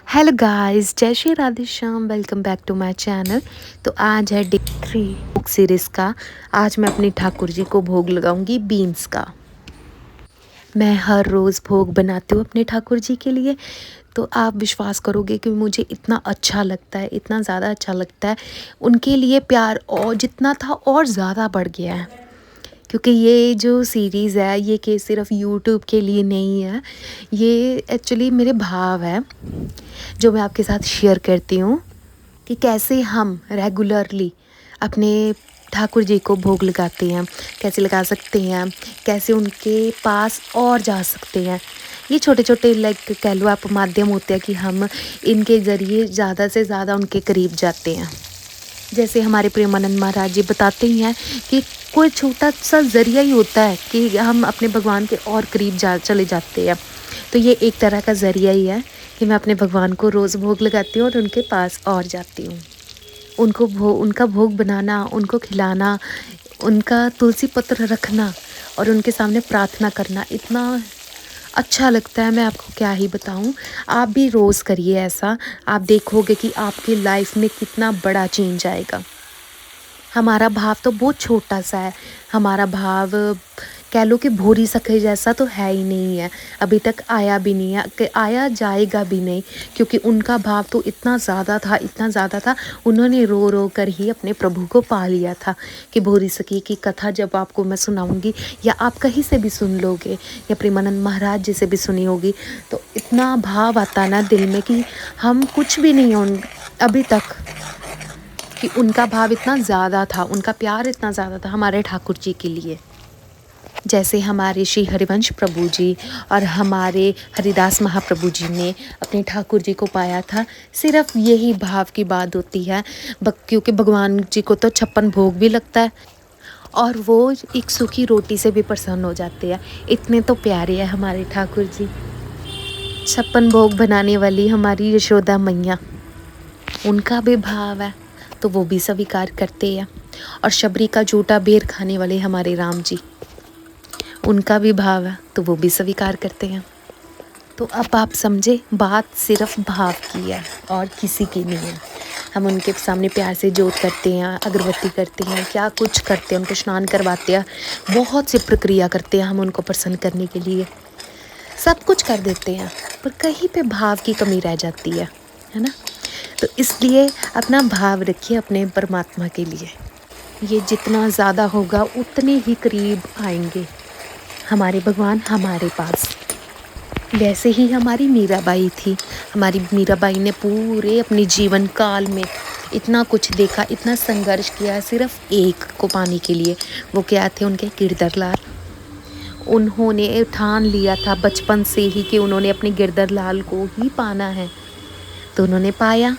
Hello guys, जय Shri Radhe Shyam. Welcome back to my channel. तो आज है डे 3 बुक सीरीज़ का। आज मैं अपनी ठाकुर जी को भोग लगाऊंगी बीन्स का। मैं हर रोज़ भोग बनाती हूँ अपने ठाकुर जी के लिए। तो आप विश्वास करोगे कि मुझे इतना अच्छा लगता है, इतना ज़्यादा अच्छा लगता है। उनके लिए प्यार और जितना था और ज़्यादा बढ़ गया है, क्योंकि ये जो सीरीज़ है ये कि सिर्फ यूट्यूब के लिए नहीं है। ये एक्चुअली मेरे भाव है जो मैं आपके साथ शेयर करती हूँ कि कैसे हम रेगुलरली अपने ठाकुर जी को भोग लगाते हैं, कैसे लगा सकते हैं, कैसे उनके पास और जा सकते हैं। ये छोटे छोटे लाइक कह लो आप माध्यम होते हैं कि हम इनके ज़रिए ज़्यादा से ज़्यादा उनके करीब जाते हैं। जैसे हमारे प्रेमानंद महाराज जी बताते ही हैं कि कोई छोटा सा ज़रिया ही होता है कि हम अपने भगवान के और करीब चले जाते हैं। तो ये एक तरह का ज़रिया ही है कि मैं अपने भगवान को रोज़ भोग लगाती हूँ और उनके पास और जाती हूँ। उनका भोग बनाना, उनको खिलाना, उनका तुलसी पत्र रखना और उनके सामने प्रार्थना करना इतना अच्छा लगता है, मैं आपको क्या ही बताऊं। आप भी रोज़ करिए ऐसा, आप देखोगे कि आपकी लाइफ में कितना बड़ा चेंज आएगा। हमारा भाव तो बहुत छोटा सा है। हमारा भाव कह लो कि भोरी सखे जैसा तो है ही नहीं है, अभी तक आया भी नहीं है, कि आया जाएगा भी नहीं, क्योंकि उनका भाव तो इतना ज़्यादा था, इतना ज़्यादा था। उन्होंने रो रो कर ही अपने प्रभु को पा लिया था। कि भोरी सखी की कथा जब आपको मैं सुनाऊंगी या आप कहीं से भी सुन लोगे या प्रेमानंद महाराज जी से भी सुनी होगी, तो इतना भाव आता ना दिल में कि हम कुछ भी नहीं हैं अभी तक, कि उनका भाव इतना ज़्यादा था, उनका प्यार इतना ज़्यादा था हमारे ठाकुर जी के लिए। जैसे हमारे श्री हरिवंश प्रभु जी और हमारे हरिदास महाप्रभु जी ने अपने ठाकुर जी को पाया था। सिर्फ यही भाव की बात होती है, क्योंकि भगवान जी को तो 56 भोग भी लगता है और वो एक सूखी रोटी से भी प्रसन्न हो जाते हैं। इतने तो प्यारे हैं हमारे ठाकुर जी। 56 भोग बनाने वाली हमारी यशोदा मैया, उनका भी भाव है तो वो भी स्वीकार करते हैं। और शबरी का जूठा बेर खाने वाले हमारे राम जी, उनका भी भाव है तो वो भी स्वीकार करते हैं। तो अब आप समझे, बात सिर्फ भाव की है और किसी की नहीं है। हम उनके सामने प्यार से जोत करते हैं, अगरबत्ती करते हैं, क्या कुछ करते हैं, उनको स्नान करवाते हैं, बहुत सी प्रक्रिया करते हैं हम उनको प्रसन्न करने के लिए, सब कुछ कर देते हैं, पर कहीं पे भाव की कमी रह जाती है ना। तो इसलिए अपना भाव रखिए अपने परमात्मा के लिए। ये जितना ज़्यादा होगा उतने ही करीब आएंगे हमारे भगवान हमारे पास। वैसे ही हमारी मीराबाई थी। हमारी मीराबाई ने पूरे अपने जीवन काल में इतना कुछ देखा, इतना संघर्ष किया सिर्फ एक को पाने के लिए। वो क्या थे? उनके गिरधर लाल। उन्होंने ठान लिया था बचपन से ही कि उन्होंने अपने गिरधर लाल को ही पाना है, तो उन्होंने पाया।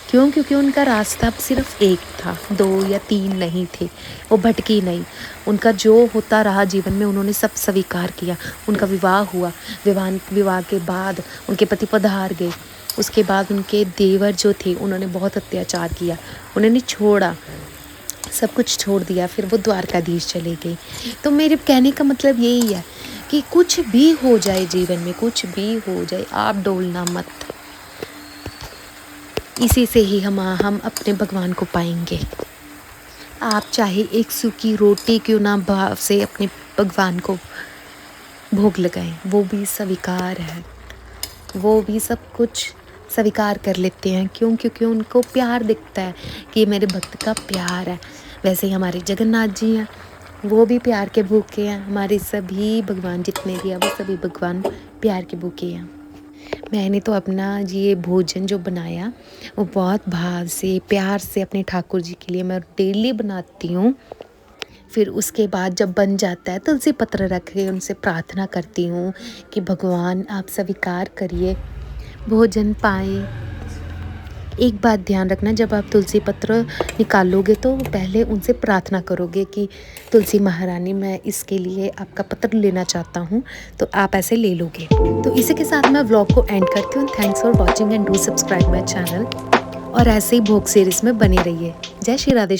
क्यों? क्योंकि उनका रास्ता सिर्फ एक था, 2 या 3 नहीं थे। वो भटकी नहीं, उनका जो होता रहा जीवन में उन्होंने सब स्वीकार किया। उनका विवाह हुआ, विवाह के बाद उनके पति पधार गए। उसके बाद उनके देवर जो थे उन्होंने बहुत अत्याचार किया, उन्होंने छोड़ा, सब कुछ छोड़ दिया, फिर वो द्वारकाधीश चले गए। तो मेरे कहने का मतलब यही है कि कुछ भी हो जाए जीवन में, कुछ भी हो जाए, आप डोलना मत। इसी से ही हम अपने भगवान को पाएंगे। आप चाहे एक सूखी रोटी क्यों ना भाव से अपने भगवान को भोग लगाएं, वो भी स्वीकार है, वो भी सब कुछ स्वीकार कर लेते हैं। क्यों? क्योंकि उनको प्यार दिखता है कि ये मेरे भक्त का प्यार है। वैसे ही हमारे जगन्नाथ जी हैं, वो भी प्यार के भूखे हैं। हमारे सभी भगवान जितने भी हैं वो सभी भगवान प्यार के भूखे हैं। मैंने तो अपना ये भोजन जो बनाया वो बहुत भाव से, प्यार से अपने ठाकुर जी के लिए मैं डेली बनाती हूँ। फिर उसके बाद जब बन जाता है तुलसी पत्र रख के उनसे प्रार्थना करती हूँ कि भगवान आप स्वीकार करिए, भोजन पाएँ। एक बात ध्यान रखना, जब आप तुलसी पत्र निकालोगे तो पहले उनसे प्रार्थना करोगे कि तुलसी महारानी मैं इसके लिए आपका पत्र लेना चाहता हूँ, तो आप ऐसे ले लोगे। तो इसी के साथ मैं व्लॉग को एंड करती हूँ। Thanks for watching and do subscribe my channel. और ऐसे ही भोग सीरीज़ में बने रहिए। जय श्री राधे।